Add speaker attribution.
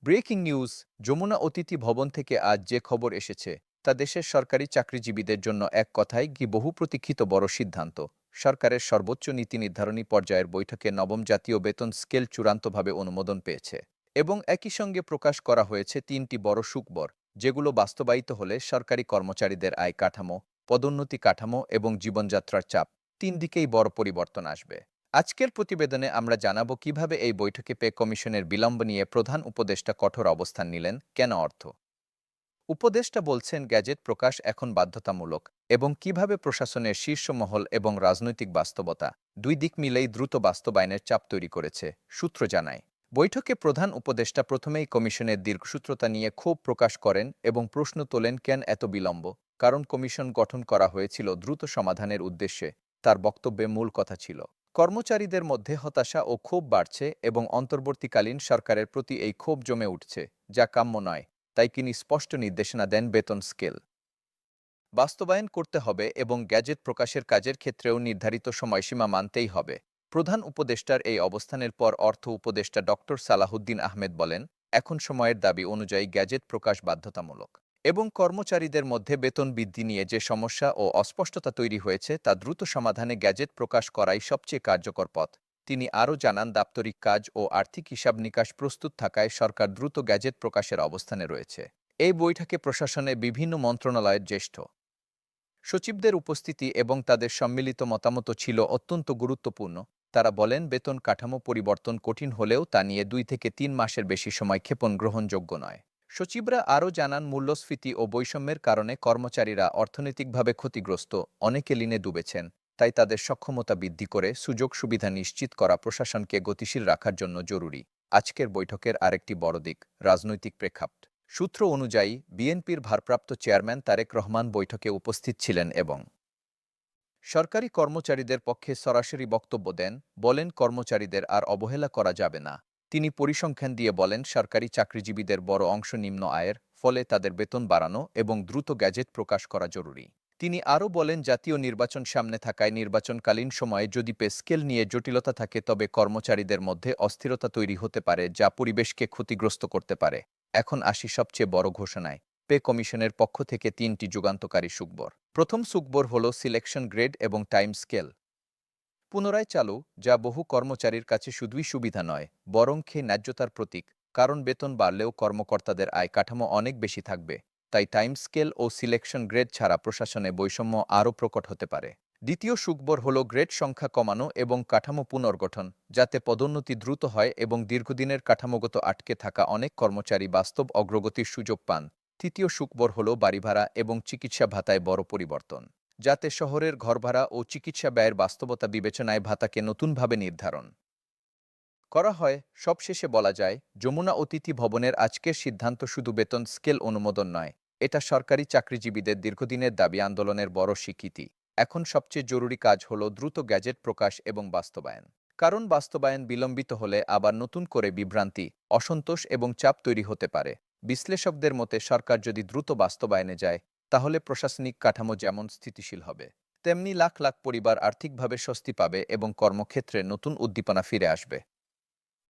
Speaker 1: Breaking news. Jamuna অতিথি ভবন থেকে আজ যে খবর এসেছে তা দেশের সরকারি চাকরিজীবীদের জন্য এক কথায় কি বহু প্রতীক্ষিত বড় সিদ্ধান্ত। সরকারের সর্বোচ্চ নীতি নির্ধারণী পর্যায়ের বৈঠকে নবম জাতীয় বেতন স্কেল চূড়ান্তভাবে অনুমোদন পেয়েছে এবং একই সঙ্গে প্রকাশ করা হয়েছে তিনটি বড় সুখবর, যেগুলো বাস্তবায়িত হলে সরকারি কর্মচারীদের আয় কাঠামো, পদোন্নতি কাঠামো এবং জীবনযাত্রার চাপ তিন দিকেই বড় পরিবর্তন আসবে। আজকের প্রতিবেদনে আমরা জানাবো কিভাবে এই বৈঠকে পে কমিশনের বিলম্ব নিয়ে প্রধান উপদেষ্টা কঠোর অবস্থান নিলেন, কেন অর্থ উপদেষ্টা বলছেন গ্যাজেট প্রকাশ এখন বাধ্যতামূলক, এবং কিভাবে প্রশাসনের শীর্ষ মহল এবং রাজনৈতিক বাস্তবতা দুই দিক মিলেই দ্রুত বাস্তবায়নের চাপ তৈরি করেছে। সূত্র জানায়, বৈঠকে প্রধান উপদেষ্টা প্রথমেই কমিশনের দীর্ঘসূত্রতা নিয়ে ক্ষোভ প্রকাশ করেন এবং প্রশ্ন তোলেন কেন এত বিলম্ব, কারণ কমিশন গঠন করা হয়েছিল দ্রুত সমাধানের উদ্দেশ্যে। তার বক্তব্যে মূল কথা ছিল কর্মচারীদের মধ্যে হতাশা ও ক্ষোভ বাড়ছে এবং অন্তর্বর্তীকালীন সরকারের প্রতি এই ক্ষোভ জমে উঠছে, যা কাম্য নয়। তাই তিনি স্পষ্ট নির্দেশনা দেন বেতন স্কেল বাস্তবায়ন করতে হবে এবং গ্যাজেট প্রকাশের কাজের ক্ষেত্রেও নির্ধারিত সময়সীমা মানতেই হবে। প্রধান উপদেষ্টার এই অবস্থানের পর অর্থ উপদেষ্টা ডক্টর সালাহুদ্দিন আহমেদ বলেন, এখন সময়ের দাবি অনুযায়ী গ্যাজেট প্রকাশ বাধ্যতামূলক এবং কর্মচারীদের মধ্যে বেতন বৃদ্ধি নিয়ে যে সমস্যা ও অস্পষ্টতা তৈরি হয়েছে তা দ্রুত সমাধানে গ্যাজেট প্রকাশ করাই সবচেয়ে কার্যকর পথ। তিনি আরও জানান, দাপ্তরিক কাজ ও আর্থিক হিসাব নিকাশ প্রস্তুত থাকায় সরকার দ্রুত গ্যাজেট প্রকাশের অবস্থানে রয়েছে। এই বৈঠকে প্রশাসনে বিভিন্ন মন্ত্রণালয়ের জ্যেষ্ঠ সচিবদের উপস্থিতি এবং তাদের সম্মিলিত মতামত ছিল অত্যন্ত গুরুত্বপূর্ণ। তারা বলেন, বেতন কাঠামো পরিবর্তন কঠিন হলেও তা নিয়ে 2 থেকে 3 মাসের বেশি সময় ক্ষেপণ গ্রহণযোগ্য নয়। সচিবরা আরও জানান, মূল্যস্ফীতি ও বৈষম্যের কারণে কর্মচারীরা অর্থনৈতিকভাবে ক্ষতিগ্রস্ত, অনেকে ঋণে ডুবেছেন। তাই তাদের সক্ষমতা বৃদ্ধি করে সুযোগ সুবিধা নিশ্চিত করা প্রশাসনকে গতিশীল রাখার জন্য জরুরি। আজকের বৈঠকের আরেকটি বড় দিক রাজনৈতিক প্রেক্ষাপট। সূত্র অনুযায়ী বিএনপির ভারপ্রাপ্ত চেয়ারম্যান তারেক রহমান বৈঠকে উপস্থিত ছিলেন এবং সরকারি কর্মচারীদের পক্ষে সরাসরি বক্তব্য দেন। বলেন, কর্মচারীদের আর অবহেলা করা যাবে না। তিনি পরিসংখ্যান দিয়ে বলেন, সরকারি চাকরিজীবীদের বড় অংশ নিম্ন আয়ের, ফলে তাদের বেতন বাড়ানো এবং দ্রুত গ্যাজেট প্রকাশ করা জরুরি। তিনি আরও বলেন, জাতীয় নির্বাচন সামনে থাকায় নির্বাচনকালীন সময়ে যদি পে স্কেল নিয়ে জটিলতা থাকে তবে কর্মচারীদের মধ্যে অস্থিরতা তৈরি হতে পারে, যা পরিবেশকে ক্ষতিগ্রস্ত করতে পারে। এখন আসি সবচেয়ে বড় ঘোষণায়। পে কমিশনের পক্ষ থেকে 3টি যুগান্তকারী সুখবর। প্রথম সুখবর হল সিলেকশন গ্রেড এবং টাইম স্কেল পুনরায় চালু, যা বহু কর্মচারীর কাছে শুধুই সুবিধা নয়, বরং ন্যায্যতার প্রতীক। কারণ বেতন বাড়লেও কর্মকর্তাদের আয় কাঠামো অনেক বেশি থাকবে। তাই টাইম স্কেল ও সিলেকশন গ্রেড ছাড়া প্রশাসনে বৈষম্য আরও প্রকট হতে পারে। দ্বিতীয় সুখবর হল গ্রেড সংখ্যা কমানো এবং কাঠামো পুনর্গঠন, যাতে পদোন্নতি দ্রুত হয় এবং দীর্ঘদিনের কাঠামোগত আটকে থাকা অনেক কর্মচারী বাস্তব অগ্রগতির সুযোগ পান। তৃতীয় সুখবর হল বাড়ি ভাড়া এবং চিকিৎসা ভাতায় বড় পরিবর্তন, যাতে শহরের ঘরভাড়া ও চিকিৎসা ব্যয়ের বাস্তবতা বিবেচনায় ভাতাকে নতুনভাবে নির্ধারণ করা হয়। সবশেষে বলা যায়, যমুনা অতিথি ভবনের আজকের সিদ্ধান্ত শুধু বেতন স্কেল অনুমোদন নয়, এটা সরকারি চাকরিজীবীদের দীর্ঘদিনের দাবি আন্দোলনের বড় স্বীকৃতি। এখন সবচেয়ে জরুরি কাজ হল দ্রুত গ্যাজেট প্রকাশ এবং বাস্তবায়ন। কারণ বাস্তবায়ন বিলম্বিত হলে আবার নতুন করে বিভ্রান্তি, অসন্তোষ এবং চাপ তৈরি হতে পারে। বিশ্লেষকদের মতে, সরকার যদি দ্রুত বাস্তবায়নে যায় তাহলে প্রশাসনিক কাঠামো যেমন স্থিতিশীল হবে, তেমনি লাখ লাখ পরিবার আর্থিকভাবে স্বস্তি পাবে এবং কর্মক্ষেত্রে নতুন উদ্দীপনা ফিরে আসবে।